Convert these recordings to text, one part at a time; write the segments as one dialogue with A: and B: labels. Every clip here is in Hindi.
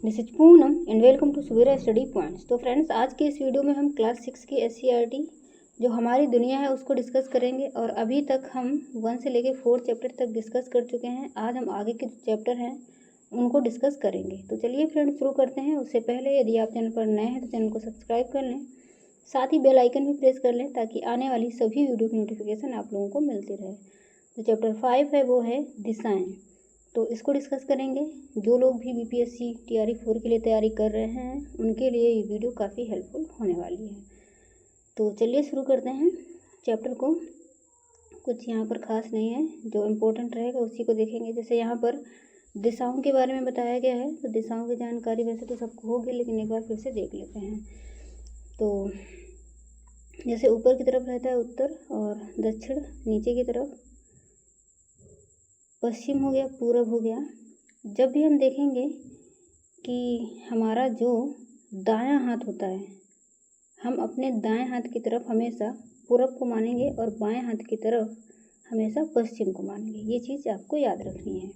A: This is Poonam and welcome to Suvera study points. तो फ्रेंड्स, आज के इस वीडियो में हम क्लास 6 की SCERT जो हमारी दुनिया है उसको डिस्कस करेंगे। और अभी तक हम 1 से लेकर 4 चैप्टर तक डिस्कस कर चुके हैं। आज हम आगे के जो चैप्टर हैं उनको डिस्कस करेंगे। तो चलिए फ्रेंड्स, शुरू करते हैं। उससे पहले यदि आप चैनल पर नए हैं तो चैनल को सब्सक्राइब कर लें, साथ ही बेल आइकन भी प्रेस कर लें ताकि आने वाली सभी वीडियो की नोटिफिकेशन आप लोगों को मिलती रहे। तो चैप्टर 5 है वो है दिशाएं। तो इसको डिस्कस करेंगे। जो लोग भी BPSC TRE 4 के लिए तैयारी कर रहे हैं उनके लिए ये वीडियो काफ़ी हेल्पफुल होने वाली है। तो चलिए शुरू करते हैं चैप्टर को। कुछ यहाँ पर खास नहीं है, जो इम्पोर्टेंट रहेगा उसी को देखेंगे। जैसे यहाँ पर दिशाओं के बारे में बताया गया है, तो दिशाओं की जानकारी वैसे तो सबको होगी, लेकिन एक बार फिर से देख लेते हैं। तो जैसे ऊपर की तरफ रहता है उत्तर और दक्षिण, नीचे की तरफ पश्चिम हो गया, पूरब हो गया। जब भी हम देखेंगे कि हमारा जो दायां हाथ होता है, हम अपने दाएं हाथ की तरफ हमेशा पूरब को मानेंगे और बाएं हाथ की तरफ हमेशा पश्चिम को मानेंगे। ये चीज़ आपको याद रखनी है।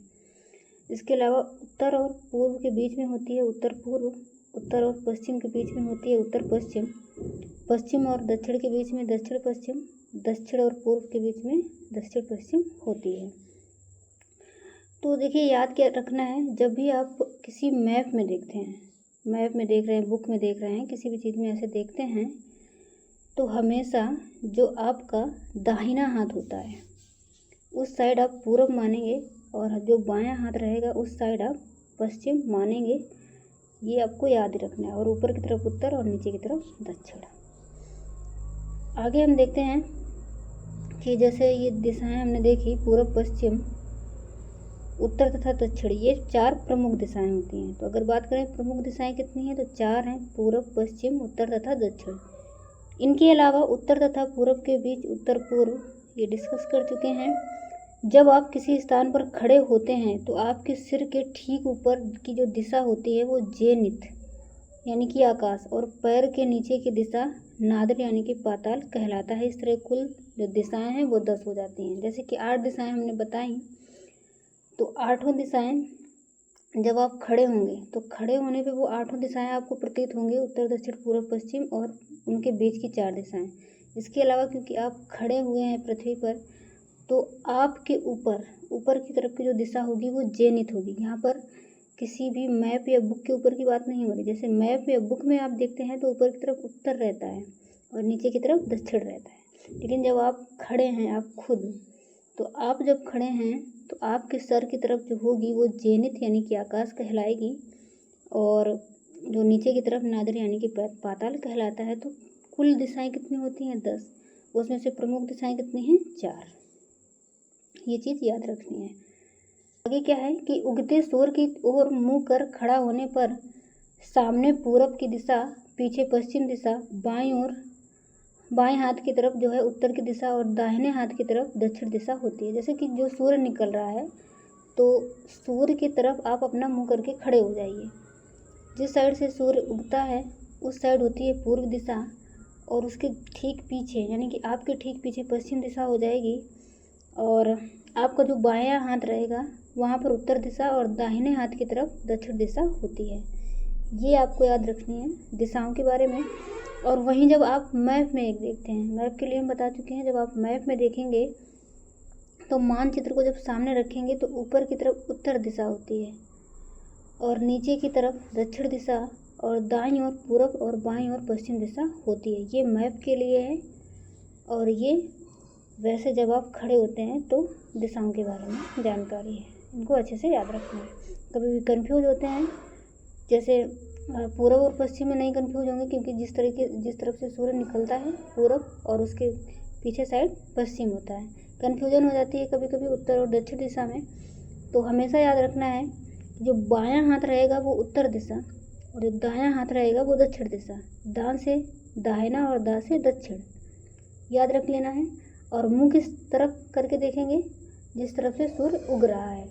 A: इसके अलावा उत्तर और पूर्व के बीच में होती है उत्तर पूर्व, उत्तर और पश्चिम के बीच में होती है उत्तर पश्चिम, पश्चिम और दक्षिण के बीच में दक्षिण पश्चिम, दक्षिण और पूर्व के बीच में दक्षिण पश्चिम होती है। तो देखिए, याद क्या रखना है, जब भी आप किसी मैप में देखते हैं, मैप में देख रहे हैं, बुक में देख रहे हैं, किसी भी चीज़ में ऐसे देखते हैं, तो हमेशा जो आपका दाहिना हाथ होता है उस साइड आप पूरब मानेंगे और जो बायां हाथ रहेगा उस साइड आप पश्चिम मानेंगे। ये आपको याद रखना है। और ऊपर की तरफ उत्तर और नीचे की तरफ दक्षिण। आगे हम देखते हैं कि जैसे ये दिशाएं हमने देखी, पूरब, पश्चिम, उत्तर तथा दक्षिण, ये 4 प्रमुख दिशाएं होती हैं। तो अगर बात करें प्रमुख दिशाएं कितनी हैं, तो 4 हैं, पूरब, पश्चिम, उत्तर तथा दक्षिण। इनके अलावा उत्तर तथा पूरब के बीच उत्तर पूर्व, ये डिस्कस कर चुके हैं। जब आप किसी स्थान पर खड़े होते हैं तो आपके सिर के ठीक ऊपर की जो दिशा होती है वो जेनिथ यानी कि आकाश, और पैर के नीचे की दिशा नादर यानी कि पाताल कहलाता है। इस तरह कुल जो दिशाएं हैं वो 10 हो जाती हैं। जैसे कि 8 दिशाएं हमने बताई, तो 8 दिशाएं जब आप खड़े होंगे तो खड़े होने पे वो 8 दिशाएं आपको प्रतीत होंगी, उत्तर दक्षिण पूर्व पश्चिम और उनके बीच की 4 दिशाएं। इसके अलावा क्योंकि आप खड़े हुए हैं पृथ्वी पर, तो आपके ऊपर की तरफ की जो दिशा होगी वो जेनिथ होगी। यहाँ पर किसी भी मैप या बुक के ऊपर की बात नहीं हो रही। जैसे मैप या बुक में आप देखते हैं तो ऊपर की तरफ उत्तर रहता है और नीचे की तरफ दक्षिण रहता है, लेकिन जब आप खड़े हैं आप खुद, तो आप जब खड़े हैं तो आपके सर की तरफ जो होगी वो जेनिथ यानी कि आकाश कहलाएगी, और जो नीचे की तरफ नादर यानी कि पाताल कहलाता है। तो कुल दिशाएं कितनी होती हैं? 10। उसमें से प्रमुख दिशाएं कितनी हैं? 4। ये चीज़ याद रखनी है। आगे क्या है कि उगते सूर्य की ओर मुँह कर खड़ा होने पर सामने पूरब की दिशा, पीछे पश्चिम दिशा, बाएं हाथ की तरफ जो है उत्तर की दिशा और दाहिने हाथ की तरफ दक्षिण दिशा होती है। जैसे कि जो सूर्य निकल रहा है तो सूर्य की तरफ आप अपना मुंह करके खड़े हो जाइए। जिस साइड से सूर्य उगता है उस साइड होती है पूर्व दिशा, और उसके ठीक पीछे यानी कि आपके ठीक पीछे पश्चिम दिशा हो जाएगी, और आपका जो बायां हाथ रहेगा वहाँ पर उत्तर दिशा और दाहिने हाथ की तरफ दक्षिण दिशा होती है। ये आपको याद रखनी है दिशाओं के बारे में। और वहीं जब आप मैप में एक देखते हैं, मैप के लिए हम बता चुके हैं, जब आप मैप में देखेंगे तो मानचित्र को जब सामने रखेंगे तो ऊपर की तरफ उत्तर दिशा होती है और नीचे की तरफ दक्षिण दिशा, और दाईं ओर पूरब और बाईं ओर पश्चिम दिशा होती है। ये मैप के लिए है। और ये वैसे जब आप खड़े होते हैं तो दिशाओं के बारे में जानकारी है, इनको अच्छे से याद रखना है। कभी भी कंफ्यूज होते हैं, जैसे पूरब और पश्चिम में नहीं कंफ्यूज होंगे, क्योंकि जिस तरफ से सूर्य निकलता है पूरब और उसके पीछे साइड पश्चिम होता है। कन्फ्यूजन हो जाती है कभी कभी उत्तर और दक्षिण दिशा में। तो हमेशा याद रखना है कि जो बायां हाथ रहेगा वो उत्तर दिशा और जो दायां हाथ रहेगा वो दक्षिण दिशा। दां से दाहिना और दा से दक्षिण याद रख लेना है। और मुंह किस तरफ करके देखेंगे? जिस तरफ से सूर्य उग रहा है,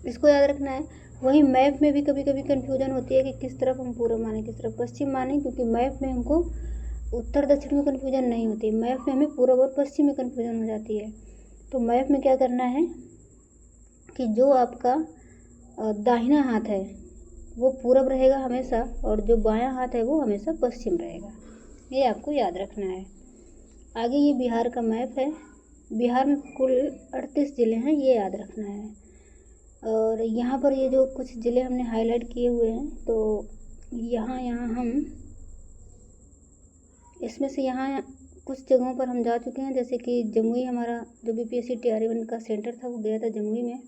A: इसको याद रखना है। वहीं मैप में भी कभी कभी कन्फ्यूजन होती है कि किस तरफ हम पूरब माने, किस तरफ पश्चिम माने, क्योंकि मैप में हमको उत्तर दक्षिण में कन्फ्यूजन नहीं होती। मैप में हमें पूरब और पश्चिम में कन्फ्यूजन हो जाती है। तो मैप में क्या करना है कि जो आपका दाहिना हाथ है वो पूरब रहेगा हमेशा, और जो बायां हाथ है वो हमेशा पश्चिम रहेगा। ये आपको याद रखना है। आगे ये बिहार का मैप है। बिहार में कुल 38 ज़िले हैं, ये याद रखना है। और यहाँ पर ये जो कुछ ज़िले हमने हाईलाइट किए हुए हैं, तो यहाँ हम इसमें से यहाँ कुछ जगहों पर हम जा चुके हैं, जैसे कि जमुई, हमारा जो BPSC TRE-1 का सेंटर था वो गया था जमुई में,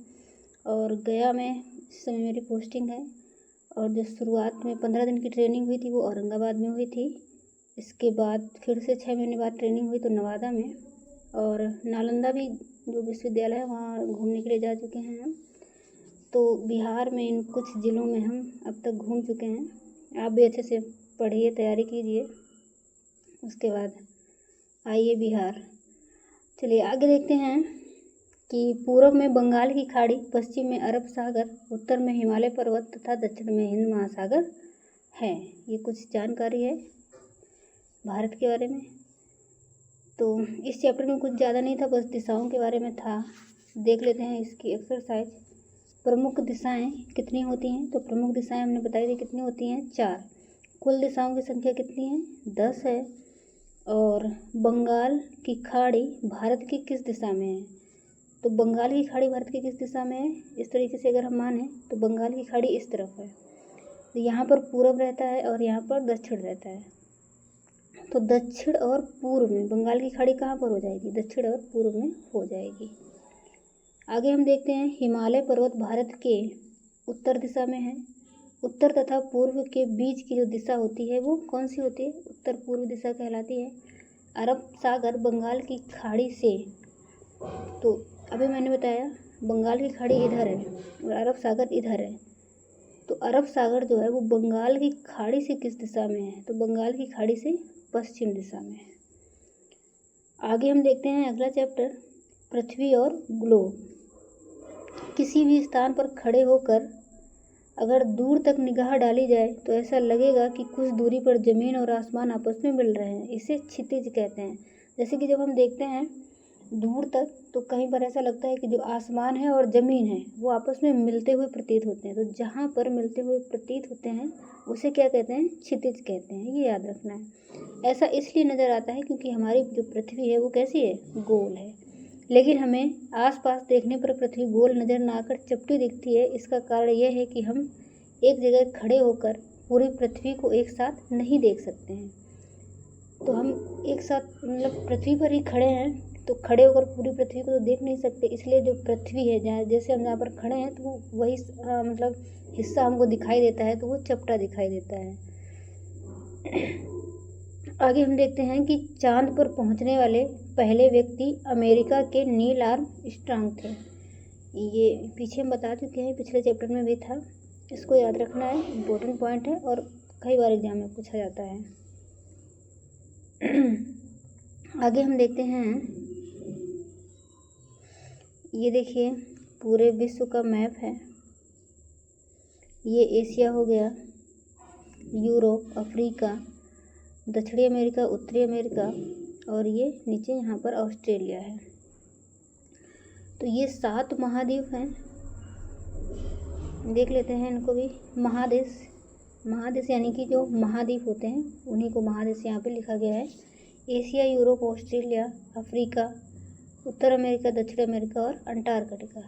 A: और गया में इस समय मेरी पोस्टिंग है। और जो शुरुआत में 15 दिन की ट्रेनिंग हुई थी वो औरंगाबाद में हुई थी। इसके बाद फिर से 6 महीने बाद ट्रेनिंग हुई तो नवादा में, और नालंदा भी जो विश्वविद्यालय है वहाँ घूमने के लिए जा चुके हैं हम। तो बिहार में इन कुछ ज़िलों में हम अब तक घूम चुके हैं। आप भी अच्छे से पढ़िए, तैयारी कीजिए। उसके बाद आइए बिहार। चलिए आगे देखते हैं कि पूर्व में बंगाल की खाड़ी, पश्चिम में अरब सागर, उत्तर में हिमालय पर्वत तथा दक्षिण में हिंद महासागर है। ये कुछ जानकारी है भारत के बारे में। तो इस चैप्टर में कुछ ज़्यादा नहीं था, बस दिशाओं के बारे में था। देख लेते हैं इसकी एक्सरसाइज। प्रमुख दिशाएं कितनी होती हैं? तो प्रमुख दिशाएं हमने बताई थी कितनी होती हैं, 4। कुल दिशाओं की संख्या कितनी है? 10 है। और बंगाल की खाड़ी भारत की किस दिशा में है? तो बंगाल की खाड़ी भारत की किस दिशा में है? इस तरीके से अगर हम माने तो बंगाल की खाड़ी इस तरफ है, तो यहाँ पर पूरब रहता है और यहाँ पर दक्षिण रहता है। तो दक्षिण और पूर्व में बंगाल की खाड़ी कहाँ पर हो जाएगी? दक्षिण और पूर्व में हो जाएगी। आगे हम देखते हैं हिमालय पर्वत भारत के उत्तर दिशा में है। उत्तर तथा पूर्व के बीच की जो दिशा होती है वो कौन सी होती है? उत्तर पूर्व दिशा कहलाती है। अरब सागर बंगाल की खाड़ी से, तो अभी मैंने बताया बंगाल की खाड़ी इधर है और अरब सागर इधर है। तो अरब सागर जो है वो बंगाल की खाड़ी से किस दिशा में है? तो बंगाल की खाड़ी से पश्चिम दिशा में है। आगे हम देखते हैं अगला चैप्टर, पृथ्वी और ग्लोब। किसी भी स्थान पर खड़े होकर अगर दूर तक निगाह डाली जाए तो ऐसा लगेगा कि कुछ दूरी पर ज़मीन और आसमान आपस में मिल रहे हैं। इसे क्षितिज कहते हैं। जैसे कि जब हम देखते हैं दूर तक तो कहीं पर ऐसा लगता है कि जो आसमान है और ज़मीन है वो आपस में मिलते हुए प्रतीत होते हैं। तो जहाँ पर मिलते हुए प्रतीत होते हैं उसे क्या कहते हैं? क्षितिज कहते हैं। ये याद रखना है। ऐसा इसलिए नज़र आता है क्योंकि हमारी जो पृथ्वी है वो कैसी है? गोल है। लेकिन हमें आसपास देखने पर पृथ्वी गोल नज़र ना आकर चपटी दिखती है। इसका कारण यह है कि हम एक जगह खड़े होकर पूरी पृथ्वी को एक साथ नहीं देख सकते हैं। तो हम एक साथ मतलब पृथ्वी पर ही खड़े हैं, तो खड़े होकर पूरी पृथ्वी को तो देख नहीं सकते। इसलिए जो पृथ्वी है जैसे हम जहाँ पर खड़े हैं तो वो वही मतलब हिस्सा हमको दिखाई देता है, तो वो चपटा दिखाई देता है। आगे हम देखते हैं कि चांद पर पहुंचने वाले पहले व्यक्ति अमेरिका के नील आर्मस्ट्रांग थे। ये पीछे हम बता चुके हैं, पिछले चैप्टर में भी था। इसको याद रखना है, इम्पोर्टेंट पॉइंट है और कई बार एग्जाम में पूछा जाता है। आगे हम देखते हैं, ये देखिए पूरे विश्व का मैप है। ये एशिया हो गया, यूरोप, अफ्रीका, दक्षिणी अमेरिका, उत्तरी अमेरिका, और ये नीचे यहाँ पर ऑस्ट्रेलिया है। तो ये 7 महाद्वीप हैं। देख लेते हैं इनको भी। महादेश यानी कि जो महाद्वीप होते हैं उन्हीं को महादेश यहाँ पे लिखा गया है। एशिया, यूरोप, ऑस्ट्रेलिया, अफ्रीका, उत्तर अमेरिका, दक्षिण अमेरिका और अंटार्कटिका,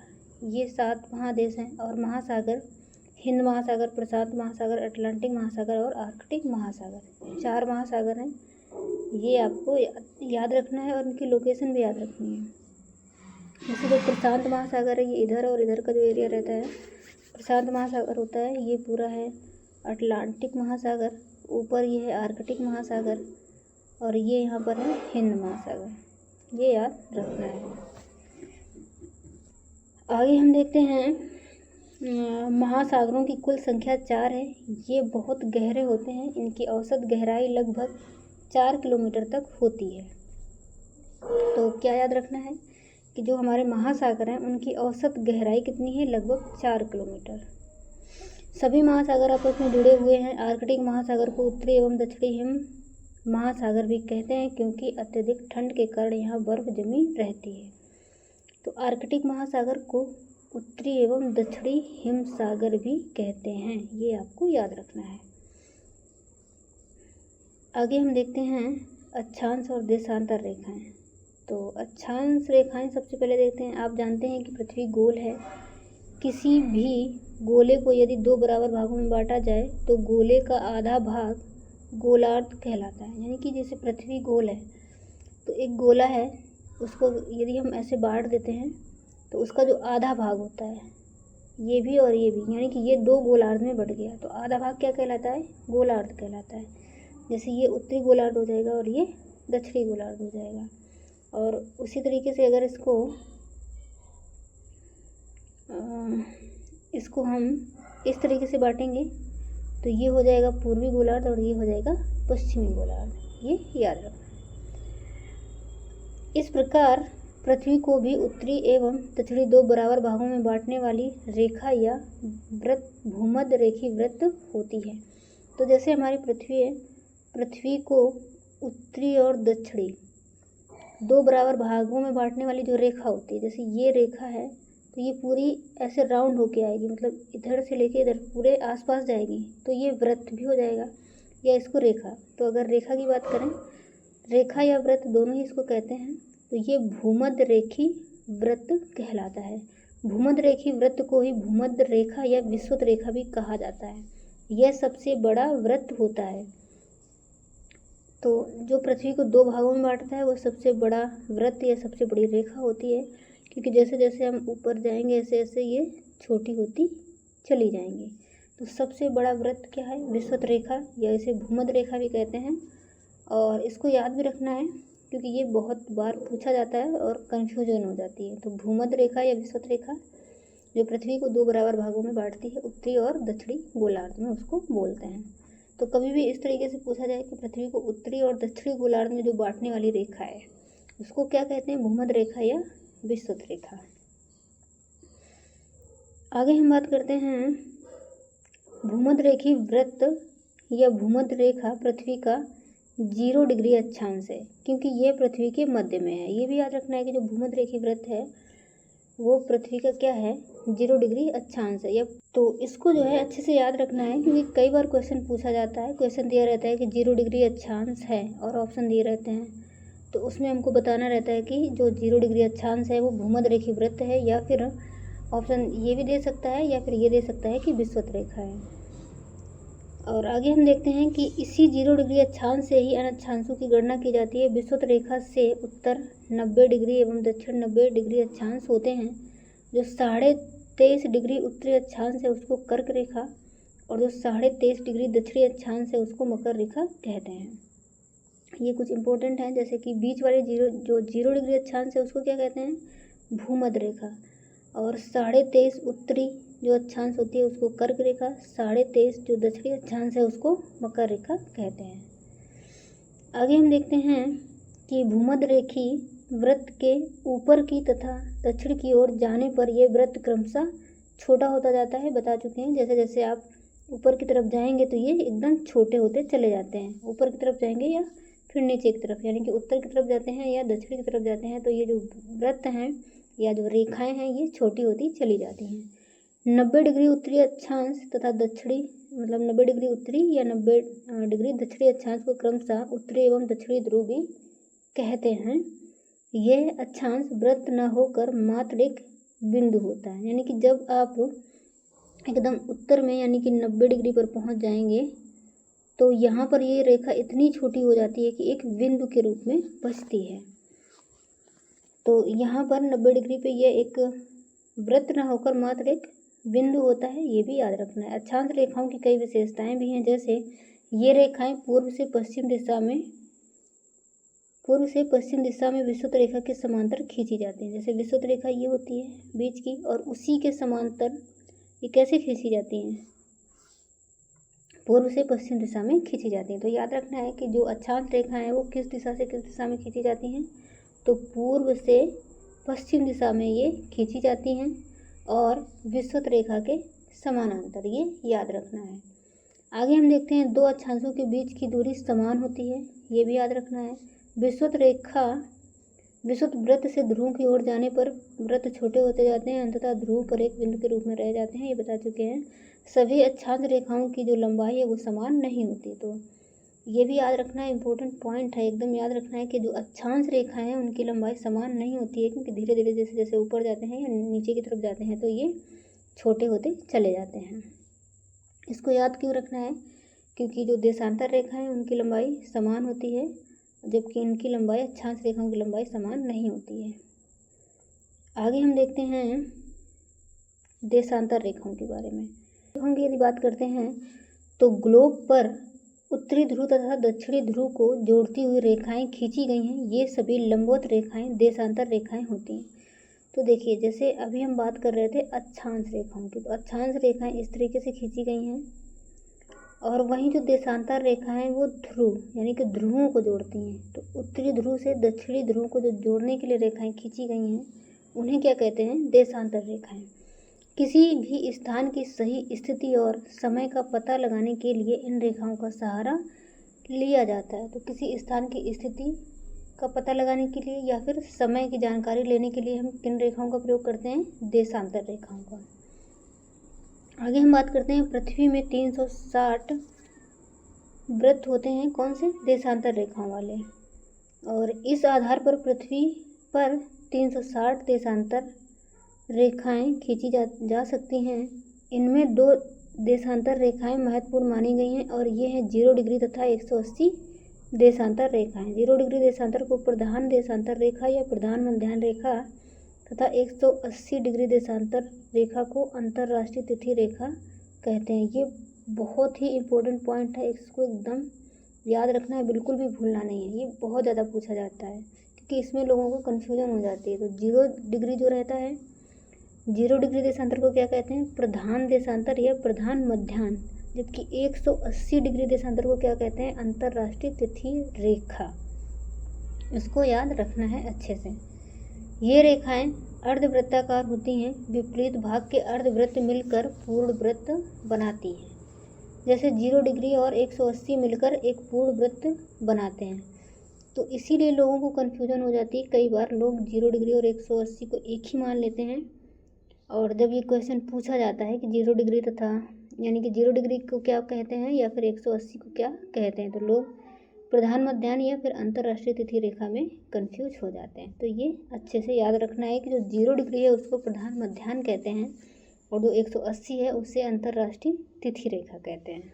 A: ये 7 महादेश हैं। और महासागर, हिंद महासागर, प्रशांत महासागर, अटलांटिक महासागर और आर्कटिक महासागर, 4 महासागर हैं। ये आपको याद रखना है और इनकी लोकेशन भी याद रखनी है। जैसे जो प्रशांत महासागर है ये इधर, और इधर का जो एरिया रहता है प्रशांत महासागर होता है, ये पूरा है अटलांटिक महासागर, ऊपर ये है आर्कटिक महासागर, और ये यहाँ पर है हिंद महासागर। ये याद रखना है। आगे हम देखते हैं महासागरों की कुल संख्या 4 है। ये बहुत गहरे होते हैं, इनकी औसत गहराई लगभग 4 किलोमीटर तक होती है। तो क्या याद रखना है कि जो हमारे महासागर हैं उनकी औसत गहराई कितनी है? लगभग 4 किलोमीटर। सभी महासागर आपस में जुड़े हुए हैं। आर्कटिक महासागर को उत्तरी एवं दक्षिणी हिम महासागर भी कहते हैं क्योंकि अत्यधिक ठंड के कारण यहाँ बर्फ जमी रहती है। तो आर्कटिक महासागर को उत्तरी एवं दक्षिणी हिम सागर भी कहते हैं। ये आपको याद रखना है। आगे हम देखते हैं अक्षांश और देशांतर रेखाएं। तो अक्षांश रेखाएं सबसे पहले देखते हैं। आप जानते हैं कि पृथ्वी गोल है। किसी भी गोले को यदि दो बराबर भागों में बांटा जाए तो गोले का आधा भाग गोलार्ध कहलाता है। यानी कि जैसे पृथ्वी गोल है तो एक गोला है, उसको यदि हम ऐसे बांट देते हैं तो उसका जो आधा भाग होता है, ये भी और ये भी, यानी कि ये दो गोलार्ध में बट गया, तो आधा भाग क्या कहलाता है? गोलार्ध कहलाता है। जैसे ये उत्तरी गोलार्ध हो जाएगा और ये दक्षिणी गोलार्ध हो जाएगा। और उसी तरीके से अगर इसको हम इस तरीके से बांटेंगे तो ये हो जाएगा पूर्वी गोलार्ध और ये हो जाएगा पश्चिमी गोलार्ध। ये याद रखना। इस प्रकार पृथ्वी को भी उत्तरी एवं दक्षिणी दो बराबर भागों में बांटने वाली रेखा या वृत्त भूमध्य रेखी वृत्त होती है। तो जैसे हमारी पृथ्वी है, पृथ्वी को उत्तरी और दक्षिणी दो बराबर भागों में बांटने वाली जो रेखा होती है, जैसे ये रेखा है तो ये पूरी ऐसे राउंड होके आएगी, मतलब इधर से लेके इधर पूरे आसपास जाएगी, तो ये वृत्त भी हो जाएगा या इसको रेखा। तो अगर रेखा की बात करें, रेखा या वृत्त दोनों ही इसको कहते हैं, तो ये भूमध्य रेखी वृत्त कहलाता है। भूमध्य रेखी वृत्त को ही भूमध्य रेखा या विषुवत रेखा भी कहा जाता है। यह सबसे बड़ा वृत्त होता है। तो जो पृथ्वी को दो भागों में बांटता है वो सबसे बड़ा वृत्त या सबसे बड़ी रेखा होती है, क्योंकि जैसे जैसे हम ऊपर जाएंगे ऐसे ऐसे ये छोटी होती चली जाएंगी। तो सबसे बड़ा वृत्त क्या है? विषुवत रेखा, या इसे भूमध्य रेखा भी कहते हैं। और इसको याद भी रखना है क्योंकि ये बहुत बार पूछा जाता है और कन्फ्यूजन हो जाती है। तो भूमध्य रेखा या विषुवत रेखा जो पृथ्वी को दो बराबर भागों में बांटती है उत्तरी और दक्षिणी गोलार्ध में, उसको बोलते हैं। तो कभी भी इस तरीके से पूछा जाए कि पृथ्वी को उत्तरी और दक्षिणी गोलार्ध में जो बांटने वाली रेखा है उसको क्या कहते हैं? भूमध्य रेखा या विषुवत रेखा। आगे हम बात करते हैं भूमध्य रेखी वृत्त या भूमध्य रेखा पृथ्वी का 0 डिग्री अक्षांश है, क्योंकि ये पृथ्वी के मध्य में है। ये भी याद रखना है कि जो भूमध्य रेखी वृत्त है वो पृथ्वी का क्या है? 0 डिग्री अक्षांश है। तो इसको जो है अच्छे से याद रखना है, क्योंकि कई बार क्वेश्चन पूछा जाता है, क्वेश्चन दिया रहता है कि 0 डिग्री अक्षांश है और ऑप्शन दिए रहते हैं, तो उसमें हमको बताना रहता है कि जो 0 डिग्री अक्षांश है वो भूमध्य रेखी वृत्त है, या फिर ऑप्शन ये भी दे सकता है या फिर ये दे सकता है कि विषुवत रेखा है। और आगे हम देखते हैं कि इसी 0 डिग्री अक्षांश से ही अक्षांशों की गणना की जाती है। विषुवत रेखा से उत्तर 90 डिग्री एवं दक्षिण 90 डिग्री अक्षांश होते हैं। जो 23.5 डिग्री उत्तरी अक्षांश है उसको कर्क रेखा, और जो 23.5 डिग्री दक्षिणी अक्षांश है उसको मकर रेखा कहते हैं। ये कुछ इंपॉर्टेंट है, जैसे कि बीच वाले 0 डिग्री अक्षांश है उसको क्या कहते हैं? भूमध्य रेखा। और 23.5 उत्तरी जो अक्षांश होती है उसको कर्क रेखा, 23.5 जो दक्षिणी अक्षांश है उसको मकर रेखा कहते हैं। आगे हम देखते हैं कि भूमध्य रेखी वृत्त के ऊपर की तथा दक्षिण की ओर जाने पर यह वृत्त क्रमशः छोटा होता जाता है। बता चुके हैं, जैसे जैसे आप ऊपर की तरफ जाएंगे तो ये एकदम छोटे होते चले जाते हैं। ऊपर की तरफ जाएंगे या फिर नीचे की तरफ, यानी कि उत्तर की तरफ जाते हैं या दक्षिण की तरफ जाते हैं, तो ये जो वृत्त हैं या जो रेखाएं हैं ये छोटी होती चली जाती हैं। 90 डिग्री उत्तरी अक्षांश तथा दक्षिणी, मतलब 90 डिग्री उत्तरी या 90 डिग्री दक्षिणी अक्षांश को क्रमशः उत्तरी एवं दक्षिणी ध्रुव भी कहते हैं। यह अक्षांश वृत्त न होकर मात्र एक बिंदु होता है, यानी कि जब आप एकदम उत्तर में यानी कि 90 डिग्री पर पहुंच जाएंगे तो यहाँ पर ये रेखा इतनी छोटी हो जाती है कि एक बिंदु के रूप में बचती है। तो यहाँ पर 90 डिग्री पे ये एक वृत्त न होकर मात्र एक बिंदु होता है, ये भी याद रखना है। अक्षांश रेखाओं की कई विशेषताएं भी हैं, जैसे ये रेखाएं पूर्व से पश्चिम दिशा में विषुवत रेखा के समांतर खींची जाती हैं। जैसे विषुवत रेखा ये होती है बीच की, और उसी के समांतर ये कैसे खींची जाती हैं? पूर्व से पश्चिम दिशा में खींची जाती हैं। तो याद रखना है कि जो अक्षांश रेखाएं हैं वो किस दिशा से किस दिशा में खींची जाती हैं? तो पूर्व से पश्चिम दिशा में ये खींची जाती हैं और विषुवत रेखा के समानांतर, ये याद रखना है। आगे हम देखते हैं दो अक्षांशों के बीच की दूरी समान होती है, ये भी याद रखना है। विषुवत रेखा विषुवत वृत्त से ध्रुव की ओर जाने पर वृत्त छोटे होते जाते हैं, अंततः ध्रुव पर एक बिंदु के रूप में रह जाते हैं, ये बता चुके हैं। सभी अक्षांश रेखाओं की जो लंबाई है वो समान नहीं होती। तो ये भी याद रखना इम्पोर्टेंट पॉइंट है, एकदम याद रखना है कि जो अक्षांश रेखाएं हैं उनकी लंबाई समान नहीं होती है, क्योंकि धीरे धीरे जैसे जैसे ऊपर जाते हैं या नीचे की तरफ जाते हैं तो ये छोटे होते चले जाते हैं। इसको याद क्यों रखना है? क्योंकि जो देशांतर रेखाएं हैं उनकी लंबाई समान होती है, जबकि इनकी लंबाई अक्षांश रेखाओं की लंबाई समान नहीं होती है। आगे हम देखते हैं देशांतर रेखाओं के बारे में। रेखाओं की यदि बात करते हैं तो ग्लोब पर उत्तरी ध्रुव तथा दक्षिणी ध्रुव को जोड़ती हुई रेखाएं खींची गई हैं, ये सभी लंबवत रेखाएं देशांतर रेखाएं होती हैं। तो देखिए, जैसे अभी हम बात कर रहे थे अक्षांश रेखाओं की, तो अक्षांश रेखाएं इस तरीके से खींची गई हैं, और वहीं जो देशांतर रेखाएं हैं वो ध्रुव यानी कि ध्रुवों को जोड़ती हैं। तो उत्तरी ध्रुव से दक्षिणी ध्रुव को जो जोड़ने के लिए रेखाएं खींची गई हैं उन्हें क्या कहते हैं? देशांतर रेखाएं। किसी भी स्थान की सही स्थिति और समय का पता लगाने के लिए इन रेखाओं का सहारा लिया जाता है। तो किसी स्थान की स्थिति का पता लगाने के लिए या फिर समय की जानकारी लेने के लिए हम किन रेखाओं का प्रयोग करते हैं? देशांतर रेखाओं का। आगे हम बात करते हैं पृथ्वी में 360 वृत्त होते हैं, कौन से? देशांतर रेखाओं वाले। और इस आधार पर पृथ्वी पर 360 देशांतर रेखाएं खींची जा सकती हैं। इनमें 2 देशांतर रेखाएं महत्वपूर्ण मानी गई हैं, और ये हैं 0 डिग्री तथा 180 देशांतर रेखाएं। 0 डिग्री देशांतर को प्रधान देशांतर रेखा या प्रधान मध्याह्न रेखा तथा 180 डिग्री देशांतर रेखा को अंतर्राष्ट्रीय तिथि रेखा कहते हैं। ये बहुत ही इम्पोर्टेंट पॉइंट है, इसको एकदम याद रखना है, बिल्कुल भी भूलना नहीं है। ये बहुत ज़्यादा पूछा जाता है क्योंकि इसमें लोगों को कन्फ्यूजन हो जाती है। तो 0 डिग्री जो रहता है, 0 डिग्री देशांतर को क्या कहते हैं? प्रधान देशांतर या प्रधान मध्याह्न, जबकि 180 डिग्री देशांतर को क्या कहते हैं? अंतर्राष्ट्रीय तिथि रेखा। इसको याद रखना है अच्छे से। ये रेखाएं अर्धवृत्ताकार होती हैं, विपरीत भाग के अर्धवृत्त मिलकर पूर्ण वृत्त बनाती हैं। जैसे 0 डिग्री और 180 मिलकर एक पूर्ण वृत्त बनाते हैं। तो इसीलिए लोगों को कन्फ्यूजन हो जाती है। कई बार लोग 0 डिग्री और 180 को एक ही मान लेते हैं, और जब ये क्वेश्चन पूछा जाता है कि 0 डिग्री तथा यानी कि 0 डिग्री को क्या कहते हैं या फिर 180 को क्या कहते हैं, तो लोग प्रधान मध्याह्न या फिर अंतर्राष्ट्रीय तिथि रेखा में कंफ्यूज हो जाते हैं। तो ये अच्छे से याद रखना है कि जो 0 डिग्री है उसको प्रधान मध्याह्न कहते हैं, और जो 180 है उसे अंतर्राष्ट्रीय तिथि रेखा कहते हैं।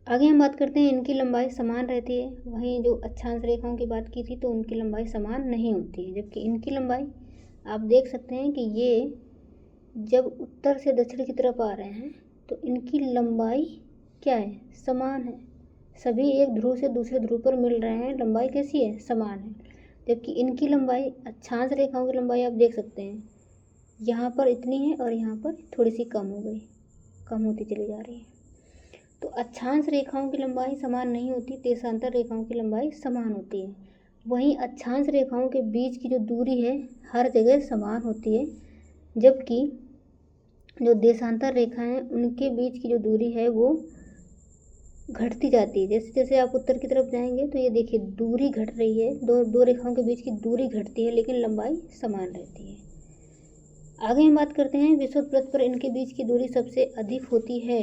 A: आगे हम बात करते हैं इनकी लंबाई समान रहती है। वहीं जो अक्षांश रेखाओं की बात की थी तो उनकी लंबाई समान नहीं होती है, जबकि इनकी लंबाई आप देख सकते हैं कि ये जब उत्तर से दक्षिण की तरफ आ रहे हैं तो इनकी लंबाई क्या है? समान है। सभी एक ध्रुव से दूसरे ध्रुव पर मिल रहे हैं, लंबाई कैसी है? समान है। जबकि इनकी लंबाई, अक्षांश रेखाओं की लंबाई आप देख सकते हैं, यहाँ पर इतनी है और यहाँ पर थोड़ी सी कम हो गई, कम होती चली जा रही है। तो अक्षांश रेखाओं की लंबाई समान नहीं होती, देशांतर रेखाओं की लंबाई समान होती है। वहीं अक्षांश रेखाओं के बीच की जो दूरी है हर जगह समान होती है, जबकि जो देशांतर रेखाएं हैं उनके बीच की जो दूरी है वो घटती जाती है। जैसे जैसे आप उत्तर की तरफ जाएंगे तो ये देखिए दूरी घट रही है, दो रेखाओं के बीच की दूरी घटती है, लेकिन लंबाई समान रहती है। आगे हम बात करते हैं विषुवत वृत्त पर इनके बीच की दूरी सबसे अधिक होती है।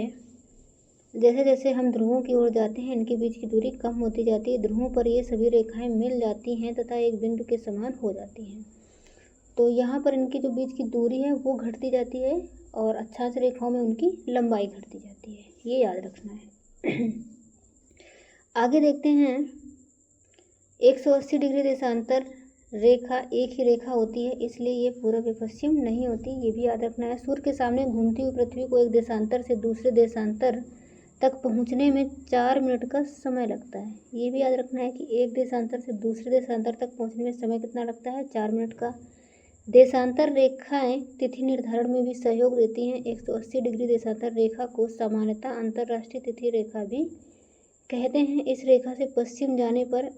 A: जैसे जैसे हम ध्रुवों की ओर जाते हैं इनके बीच की दूरी कम होती जाती है। ध्रुवों पर ये सभी रेखाएं मिल जाती हैं तथा एक बिंदु के समान हो जाती हैं। तो यहाँ पर इनकी जो बीच की दूरी है वो घटती जाती है, और अक्षांश रेखाओं में उनकी लंबाई घटती जाती है, ये याद रखना है। आगे देखते हैं 180 डिग्री देशांतर रेखा एक ही रेखा होती है, इसलिए ये पूर्व या पश्चिम नहीं होती, ये भी याद रखना है। सूर्य के सामने घूमती हुई पृथ्वी को एक देशांतर से दूसरे देशांतर तक पहुंचने में 4 मिनट का समय लगता है। ये भी याद रखना है कि एक देशांतर से दूसरे देशांतर तक पहुंचने में समय कितना लगता है? 4 मिनट का। देशांतर रेखाएं तिथि निर्धारण में भी सहयोग देती हैं। 180 डिग्री देशांतर रेखा को सामान्यतः अंतर्राष्ट्रीय तिथि रेखा भी कहते हैं। इस रेखा से पश्चिम जाने पर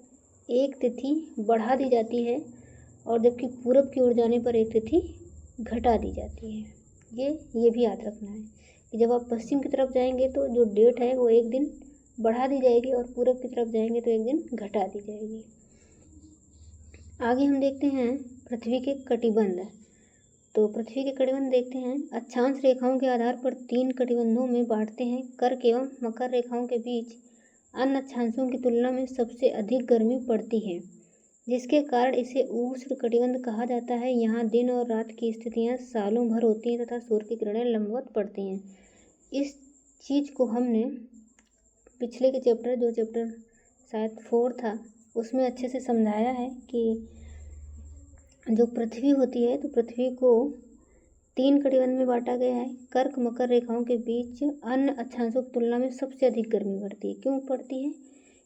A: एक तिथि बढ़ा दी जाती है, और जबकि पूरब की ओर जाने पर एक तिथि घटा दी जाती है। ये भी याद रखना है कि जब आप पश्चिम की तरफ जाएंगे तो जो डेट है वो एक दिन बढ़ा दी जाएगी, और पूरब की तरफ जाएंगे तो एक दिन घटा दी जाएगी। आगे हम देखते हैं पृथ्वी के कटिबंध। तो पृथ्वी के कटिबंध देखते हैं। अक्षांश रेखाओं के आधार पर 3 कटिबंधों में बांटते हैं। कर्क एवं मकर रेखाओं के बीच अन्य अक्षांशों की तुलना में सबसे अधिक गर्मी पड़ती है, जिसके कारण इसे उष्ण कटिबंध कहा जाता है। यहाँ दिन और रात की स्थितियाँ सालों भर होती हैं तथा सूर्य की किरणें लंबवत पड़ती हैं। इस चीज़ को हमने पिछले के चैप्टर, जो चैप्टर शायद 4 था, उसमें अच्छे से समझाया है कि जो पृथ्वी होती है तो पृथ्वी को 3 कटिबंध में बांटा गया है। कर्क मकर रेखाओं के बीच अन्य अक्षांशों की तुलना में सबसे अधिक गर्मी पड़ती है। क्यों पड़ती है?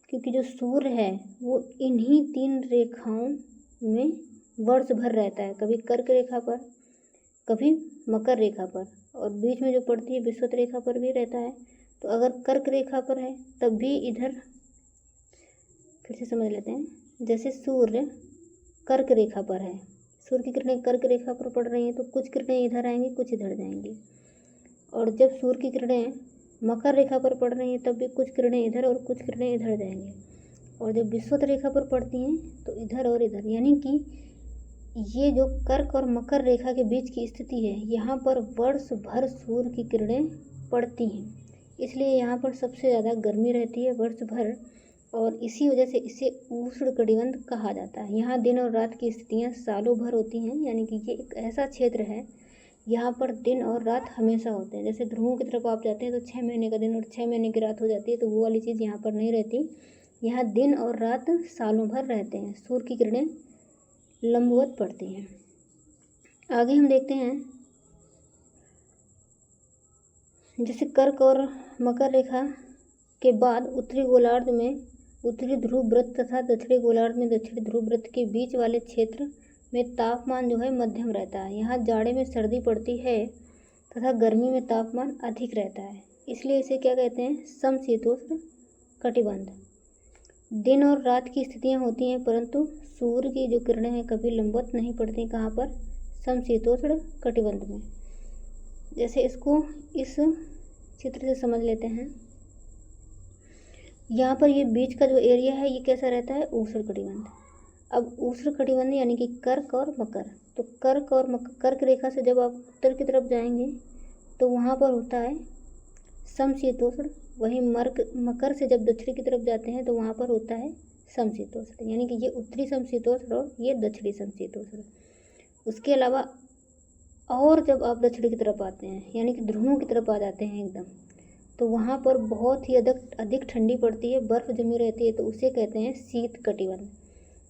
A: क्योंकि जो सूर्य है वो इन्हीं 3 रेखाओं में वर्ष भर रहता है, कभी कर्क रेखा पर, कभी मकर रेखा पर, और बीच में जो पड़ती है विषुवत रेखा पर भी रहता है। तो अगर कर्क रेखा पर है तब भी इधर फिर से समझ लेते हैं। जैसे सूर्य कर्क रेखा पर है, सूर्य की किरणें कर्क रेखा पर पड़ रही हैं तो कुछ किरणें इधर आएंगी, कुछ इधर जाएंगी। और जब सूर्य की किरणें मकर रेखा पर पड़ रही हैं तब भी कुछ किरणें इधर और कुछ किरणें इधर जाएंगी। और जब विषुवत रेखा पर पड़ती हैं तो इधर और इधर, यानी कि ये जो कर्क और मकर रेखा के बीच की स्थिति है, यहाँ पर वर्ष भर सूर्य की किरणें पड़ती हैं, इसलिए यहाँ पर सबसे ज़्यादा गर्मी रहती है वर्ष भर, और इसी वजह से इसे उष्ण कटिबंध कहा जाता है। यहाँ दिन और रात की स्थितियाँ सालों भर होती हैं, यानी कि ये एक ऐसा क्षेत्र है यहाँ पर दिन और रात हमेशा होते हैं। जैसे ध्रुवों की तरफ आप जाते हैं तो 6 महीने का दिन और 6 महीने की रात हो जाती है, तो वो वाली चीज़ यहाँ पर नहीं रहती। यहाँ दिन और रात सालों भर रहते हैं, सूर्य की किरणें लंबवत पड़ती हैं। आगे हम देखते हैं, जैसे कर्क और मकर रेखा के बाद उत्तरी गोलार्ध में उत्तरी ध्रुव वृत्त तथा दक्षिणी गोलार्ध में दक्षिणी ध्रुव वृत्त के बीच वाले क्षेत्र में तापमान जो है मध्यम रहता है। यहाँ जाड़े में सर्दी पड़ती है तथा गर्मी में तापमान अधिक रहता है, इसलिए इसे क्या कहते हैं? समशीतोष्ण कटिबंध। दिन और रात की स्थितियाँ होती हैं, परंतु सूर्य की जो किरणें हैं कभी लंबवत नहीं पड़ती। कहाँ पर? समशीतोष्ण कटिबंध में। जैसे इसको इस चित्र से समझ लेते हैं। यहाँ पर ये बीच का जो एरिया है ये कैसा रहता है? उष्ण कटिबंध। अब उष्ण कटिबंध यानी कि कर्क और मकर, तो कर्क और कर्क रेखा से जब आप उत्तर की तरफ जाएंगे तो वहाँ पर होता है समशीतोष्ण। वहीं मकर से जब दक्षिण की तरफ जाते हैं तो वहाँ पर होता है समशीतोष्ण, यानी कि ये उत्तरी समशीतोष्ण और ये दक्षिणी समशीतोष्ण। उसके अलावा और जब आप दक्षिण की तरफ आते हैं, यानी कि ध्रुवों की तरफ आ जाते हैं एकदम, तो वहाँ पर बहुत ही अधिक ठंडी पड़ती है, बर्फ़ जमी रहती है, तो उसे कहते हैं शीत कटिबंध।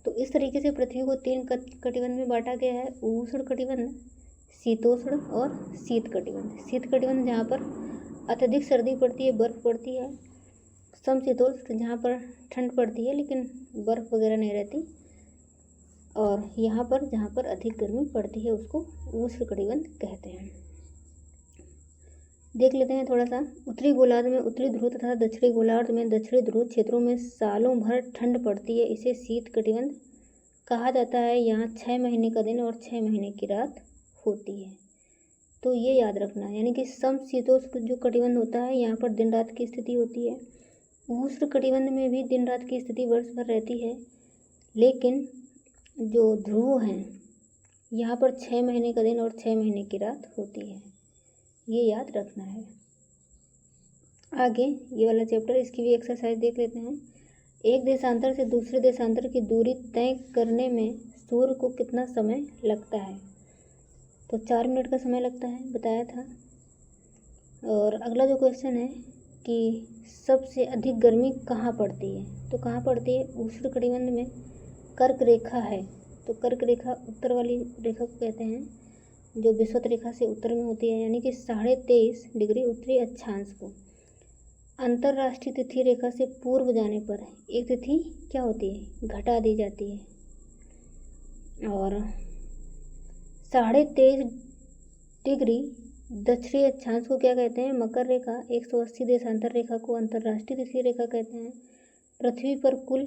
A: तो इस तरीके से पृथ्वी को 3 कटिबंध में बांटा गया है: उष्ण कटिबंध, शीतोष्ण और शीत कटिबंध। शीत कटिबंध जहाँ पर अत्यधिक सर्दी पड़ती है, बर्फ़ पड़ती है। समशीतोष्ण जहाँ पर ठंड पड़ती है लेकिन बर्फ़ वगैरह नहीं रहती। और यहाँ पर जहाँ पर अधिक गर्मी पड़ती है उसको उष्ण कटिबंध कहते हैं। देख लेते हैं थोड़ा सा। उत्तरी गोलार्ध में उत्तरी ध्रुव तथा दक्षिणी गोलार्ध में दक्षिणी ध्रुव क्षेत्रों में सालों भर ठंड पड़ती है, इसे शीत कटिबंध कहा जाता है। यहाँ 6 महीने का दिन और 6 महीने की रात होती है। तो ये याद रखना, यानी कि समशीतोष्ण जो कटिबंध होता है यहाँ पर दिन रात की स्थिति होती है। उष्ण कटिबंध में भी दिन रात की स्थिति वर्ष भर रहती है, लेकिन जो ध्रुव हैं यहाँ पर 6 महीने का दिन और 6 महीने की रात होती है, ये याद रखना है। आगे ये वाला चैप्टर, इसकी भी एक्सरसाइज देख लेते हैं। एक देशांतर से दूसरे देशांतर की दूरी तय करने में सूर्य को कितना समय लगता है? तो 4 मिनट का समय लगता है, बताया था। और अगला जो क्वेश्चन है कि सबसे अधिक गर्मी कहाँ पड़ती है? तो कहाँ पड़ती है? उष्ण कटिबंध में कर्क रेखा है, तो कर्क रेखा उत्तर वाली रेखा को कहते हैं, जो विषुवत रेखा से उत्तर में होती है, यानी कि 23.5 डिग्री उत्तरी अक्षांश को। अंतर्राष्ट्रीय तिथि रेखा से पूर्व जाने पर एक तिथि क्या होती है? घटा दी जाती है। और 23.5 डिग्री दक्षिणी अक्षांश को क्या कहते हैं? मकर रेखा। 180 देशांतर रेखा को अंतर्राष्ट्रीय तिथि रेखा कहते हैं। पृथ्वी पर कुल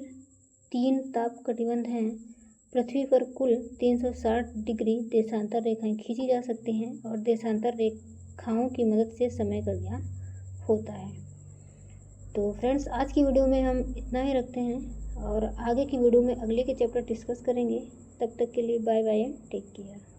A: 3 ताप कटिबंध हैं। पृथ्वी पर कुल 360 डिग्री देशांतर रेखाएं खींची जा सकती हैं और देशांतर रेखाओं की मदद से समय का ज्ञान होता है। तो फ्रेंड्स, आज की वीडियो में हम इतना ही रखते हैं और आगे की वीडियो में अगले के चैप्टर डिस्कस करेंगे। तब तक के लिए bye bye and take care.